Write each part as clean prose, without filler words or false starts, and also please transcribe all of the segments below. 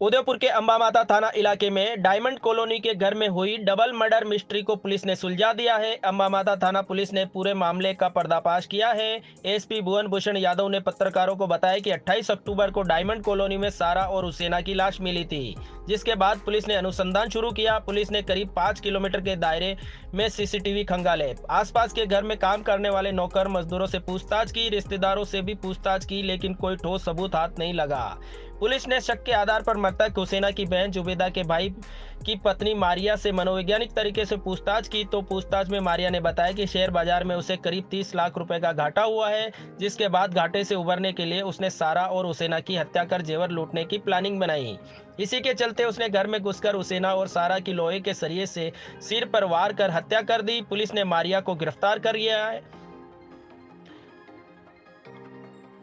उदयपुर के अंबा माता थाना इलाके में डायमंड कॉलोनी के घर में हुई डबल मर्डर मिस्ट्री को पुलिस ने सुलझा दिया है। अंबा माता थाना पुलिस ने पूरे मामले का पर्दाफाश किया है। एसपी भुवन भूषण यादव ने पत्रकारों को बताया कि 28 अक्टूबर को डायमंड कॉलोनी में सारा और हुसैना की लाश मिली थी, जिसके बाद पुलिस ने अनुसंधान शुरू किया। पुलिस ने करीब 5 किलोमीटर के दायरे में सीसीटीवी खंगाले, आसपास के घर में काम करने वाले नौकर मजदूरों से पूछताछ की, रिश्तेदारों से भी पूछताछ की, लेकिन कोई ठोस सबूत हाथ नहीं लगा। पुलिस ने शक के आधार पर मृतक हुसैना की बहन जुबेदा के भाई की पत्नी मारिया से मनोवैज्ञानिक तरीके से पूछताछ की, तो पूछताछ में मारिया ने बताया कि शेयर बाजार में उसे करीब 30 लाख रुपए का घाटा हुआ है, जिसके बाद घाटे से उबरने के लिए उसने सारा और हुसैना की हत्या कर जेवर लूटने की प्लानिंग बनाई। इसी के चलते उसने घर में घुसकर हुसैना और सारा की लोहे के सरिये से सिर पर वार कर हत्या कर दी। पुलिस ने मारिया को गिरफ्तार कर लिया है।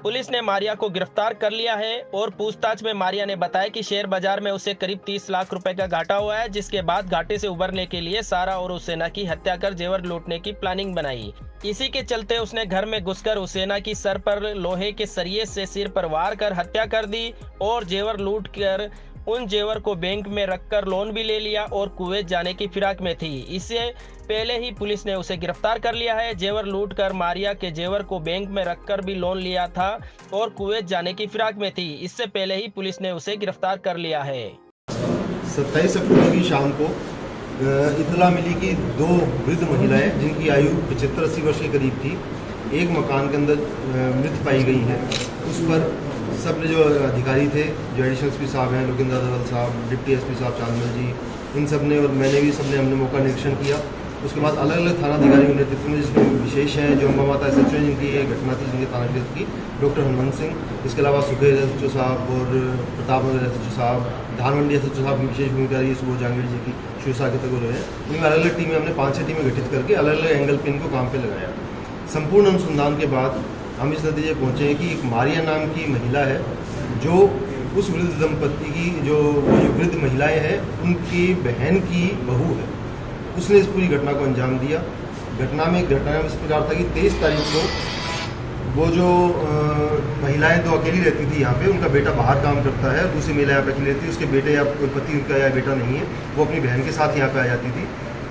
पुलिस ने मारिया को गिरफ्तार कर लिया है और पूछताछ में मारिया ने बताया कि शेयर बाजार में उसे करीब 30 लाख रुपए का घाटा हुआ है, जिसके बाद घाटे से उबरने के लिए सारा और हुसैना की हत्या कर जेवर लूटने की प्लानिंग बनाई। इसी के चलते उसने घर में घुसकर हुसैना की सर पर लोहे के सरिये से सिर पर वार कर हत्या कर दी और जेवर लूट कर उन जेवर को बैंक में रखकर लोन भी ले लिया और कुवैत जाने की फिराक में थी। इससे पहले ही पुलिस ने उसे गिरफ्तार कर लिया है। जेवर लूट कर मारिया के जेवर को बैंक में रखकर भी लोन लिया था और कुवैत जाने की फिराक में थी। इससे पहले ही पुलिस ने उसे गिरफ्तार कर लिया है। 27 अक्टूबर की शाम को इत्तला मिली कि दो वृद्ध महिलाएं जिनकी आयु 75-80 वर्ष के करीब थी, एक मकान के अंदर मृत पाई गई हैं। उस पर सब जो अधिकारी थे, जो एडिशनल एसपी साहब हैं, लोकेंद्र दवल साहब, डिप्टी एसपी साहब चांदमल जी, इन सब ने और मैंने भी सबने हमने मौका निरीक्षण किया। उसके बाद अलग अलग थाना अधिकारियों के नेतृत्व में, जिसमें विशेष हैं जो अम्बा माता एसएचओ जिनकी ये घटना थी, जिनके थाना क्षेत्र की डॉक्टर हनुमंत सिंह, इसके अलावा सुखेर एसएचओ साहब और प्रतापनगर एसएचओ साहब, धानमंडी एसएचओ साहब की विशेष भूमिका रही है, सुबोध जहांगीर जी की, शिवसागर तक रहे हैं। इनमें अलग अलग टीमें हमने 5-6 टीमें गठित करके अलग अलग एंगल पर इनको काम पर लगाया। संपूर्ण अनुसंधान के बाद हम इस नतीजे पहुँचे हैं कि एक मारिया नाम की महिला है, जो उस वृद्ध दंपति की जो वृद्ध महिलाएं हैं उनकी बहन की बहू है। उसने इस पूरी घटना को अंजाम दिया। घटना में इस प्रकार था कि 23 तारीख को वो जो महिलाएं दो अकेली रहती थी यहाँ पे, उनका बेटा बाहर काम करता है, दूसरी महिला यहाँ पे अकेली रहती है, उसके बेटे या कोई पति उनका या बेटा नहीं है, वो अपनी बहन के साथ यहाँ पे आ जाती थी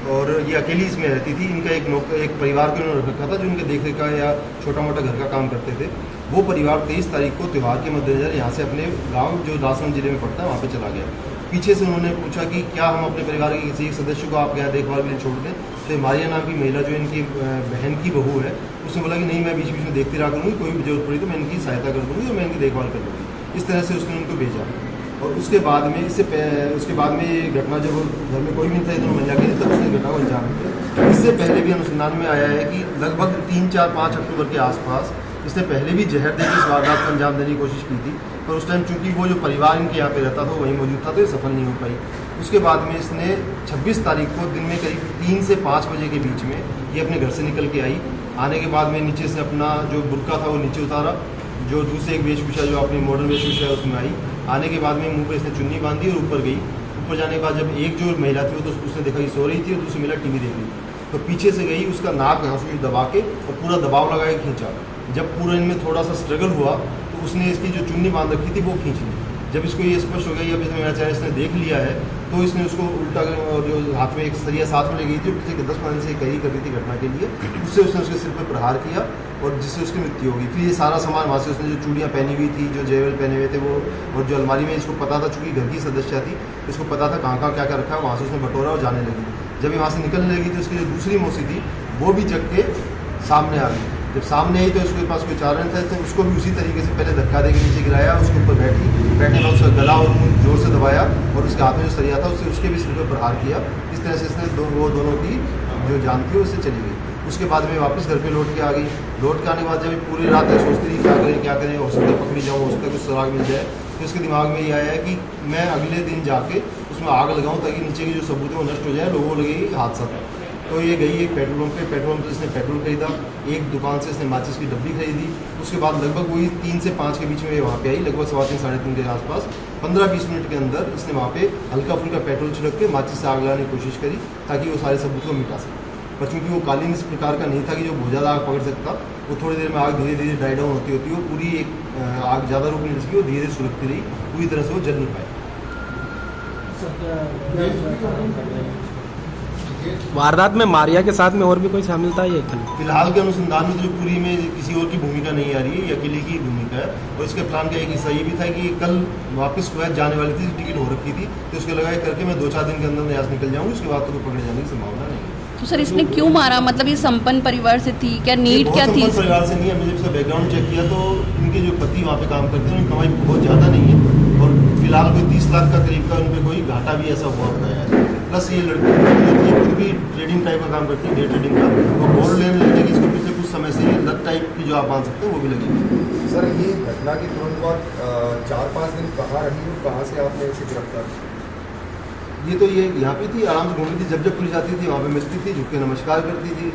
और ये अकेली इसमें रहती थी। इनका एक परिवार को इन्होंने रखा था जो इनके देख रेख का या छोटा मोटा घर का काम करते थे। वो परिवार 23 तारीख को त्यौहार के मद्देनजर यहाँ से अपने गांव जो राजसमंद जिले में पड़ता है वहाँ पे चला गया। पीछे से उन्होंने पूछा कि क्या हम अपने परिवार के किसी एक सदस्य को आप यहाँ देखभाल के लिए छोड़ दें, तो मारिया नाम की महिला जो इनकी बहन की बहू है, उसने बोला कि नहीं, मैं बीच बीच में देखती रहा करूँगी, कोई भी जरूरत पड़ी तो मैं इनकी सहायता कर दूँगी और मैं इनकी देखभाल कर दूँगी। इस तरह से उसने उनको भेजा। और उसके बाद में ये घटना जब घर में कोई भी नहीं था, दोनों महिला के, तब उसने घटना को अंजाम दिया। इससे पहले भी अनुसंधान में आया है कि लगभग 3-4-5 अक्टूबर के आसपास इसने पहले भी जहर देकर इस वारदात को अंजाम देने की कोशिश की थी, पर उस टाइम चूंकि वो जो परिवार इनके यहाँ पे रहता था वहीं मौजूद था, तो ये सफल नहीं हो पाई। उसके बाद में इसने 26 तारीख को दिन में करीब 3 से 5 बजे के बीच में ये अपने घर से निकल के आई। आने के बाद में नीचे से अपना जो बुर्का था वो नीचे उतारा, जो दूसरे एक वेशभूषा जो अपनी मॉडर्न वेशभूषा है उसमें आई। आने के बाद में मुंह पे इसने चुन्नी बांधी और ऊपर गई। ऊपर जाने के बाद जब एक जो महिला थी वो तो उसने देखा कि सो रही थी और दूसरी महिला टीवी देख रही थी, तो पीछे से गई, उसका नाक यहाँ से दबा के और पूरा दबाव लगा के खींचा। जब पूरा इनमें थोड़ा सा स्ट्रगल हुआ तो उसने इसकी जो चुन्नी बांध रखी थी वो खींच ली। जब इसको ये स्पष्ट हो गया, अब इसमें मेरा चेहरा इसने देख लिया है, तो इसने उसको उल्टा और जो हाथ में एक सरिया साथ में ले गई थी, पिछले 10-15 से कैरी कर रही थी घटना के लिए, उससे उसने उसके सिर पर प्रहार किया और जिससे उसकी मृत्यु होगी। फिर ये सारा सामान वहाँ से उसने जो चूड़ियाँ पहनी हुई थी, जो जेवर पहने हुए थे वो, और जो अलमारी में इसको पता था, चूँकि घर की सदस्य थी, इसको पता था कहाँ क्या क्या रखा है, वहाँ से उसने बटोरा और जाने लगी। जब ये वहाँ से निकलने लगी तो उसकी जो दूसरी मौसी थी वो भी जग के सामने आ गई। जब सामने आई तो उसके पास कोई चारण था, तो उसको भी उसी तरीके से पहले धक्का देकर नीचे गिराया, उसके ऊपर बैठने में उसका गला और मुंह जोर से दबाया और उसके हाथ में जो सरिया था उसके भी सिर पर प्रहार किया। इस तरह से इसने वो दोनों की जो जान थी उससे चली गई। उसके बाद में वापस घर पे लौट के आ गई। लौट के आने के बाद जब पूरी रात सोचती रही क्या करें, हो सकता है पकड़ी जाऊँ, हो सकता है कुछ सुराग मिल जाए, तो उसके दिमाग में ये आया है कि मैं अगले दिन जाके उसमें आग लगाऊँ ताकि नीचे के जो सबूत है वो नष्ट हो जाए, लोगों को लगे हादसा था। तो ये गई एक पेट्रोल पंप से इसने पेट्रोल खरीदा, एक दुकान से इसने माचिस की डब्बी खरीदी। उसके बाद लगभग वही 3 से 5 के बीच में वहाँ पे आई, लगभग 3:15-3:30 के आसपास। 15-20 मिनट के अंदर इसने वहाँ पे हल्का फुल्का पेट्रोल छिड़क के माचिस से आग लगाने की कोशिश करी ताकि वो सारे सबूत को मिटा सके। पर चूँकि वो कालीन इस प्रकार का नहीं था कि जो बहुत ज़्यादा आग पकड़ सकता, वो थोड़ी देर में आग धीरे धीरे ड्राई डाउन होती वो पूरी एक आग ज़्यादा रुक नहीं सकी, वो धीरे धीरे सुलगती रही, पूरी तरह से वो जल नहीं पाई। वारदात में मारिया के साथ में और भी कोई शामिल था या अकेले? फिलहाल के अनुसंधान में तो पूरी में किसी और की भूमिका नहीं आ रही है, ये अकेले की भूमिका है। और इसके प्लान का एक हिस्सा ये भी था कि कल वापस कुवैत जाने वाली थी, टिकट हो रखी थी, तो उसके लगा करके मैं 2-4 दिन के अंदर यहाँ से निकल जाऊँगी, उसके बाद तो कोई पकड़े जाने की संभावना नहीं है। तो सर इसने क्यों मारा, मतलब ये संपन्न परिवार से थी क्या, नीड क्या थी? संपन्न परिवार से नहीं है। मुझे इसका बैकग्राउंड चेक किया तो इनके जो पति वहाँ पे काम करते हैं उनकी कमाई बहुत ज़्यादा नहीं है, और फिलहाल कोई 30 लाख का करीब का उन पर कोई घाटा भी ऐसा हुआ बताया है। प्लस ये लड़की खुद भी ट्रेडिंग टाइप का काम करती है, डे ट्रेडिंग का, तो गोल्ड लेने की इसको पिछले कुछ समय से ये लत टाइप की जो आप मान सकते हैं वो भी लगी। सर ये घटना की तुरंत बाद 4-5 दिन कहाँ रही और कहाँ से आपने इसे गिरफ्तार किया? ये यहाँ पे थी, आराम से घूमती थी, जब जब पुलिस आती थी वहाँ पे मिलती थी, झुक के नमस्कार करती थी,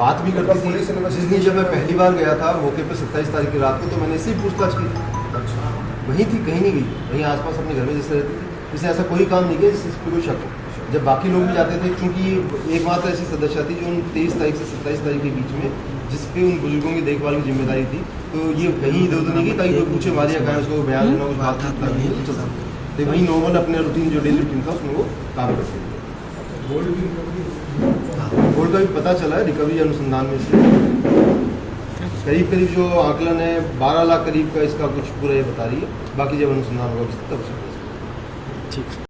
बात भी करती थी। पुलिस ने जिस दिन जब मैं पहली बार गया था मौके पे 27 तारीख की रात को, तो मैंने इसी पूछताछ की थी। अच्छा, वहीं थी, कहीं नहीं गई, वहीं आसपास अपने घर में जैसे रहती थी। इसने ऐसा कोई काम नहीं किया जिससे इस पर कोई शक हो। जब बाकी लोग भी जाते थे, क्योंकि एकमात्र ऐसी सदस्य थी जो उन 23 तारीख से 27 तारीख के बीच में जिस पे उन बुजुर्गों की देखभाल की जिम्मेदारी थी, तो ये कहीं इधर उधर नहीं गई ताकि कोई पूछे मारिया कहा, उसको बयान देना, कुछ बात चलता। तो वहीं नॉर्मल अपने रूटीन जो डेली रूटीन था उसमें वो काम करते थे। गोल्ड का भी पता चला है, रिकवरी अनुसंधान में से करीब जो आकलन है 12 लाख करीब का इसका कुछ पूरा ये बता रही है। बाकी जब अनुसंधान होगा तब ठीक।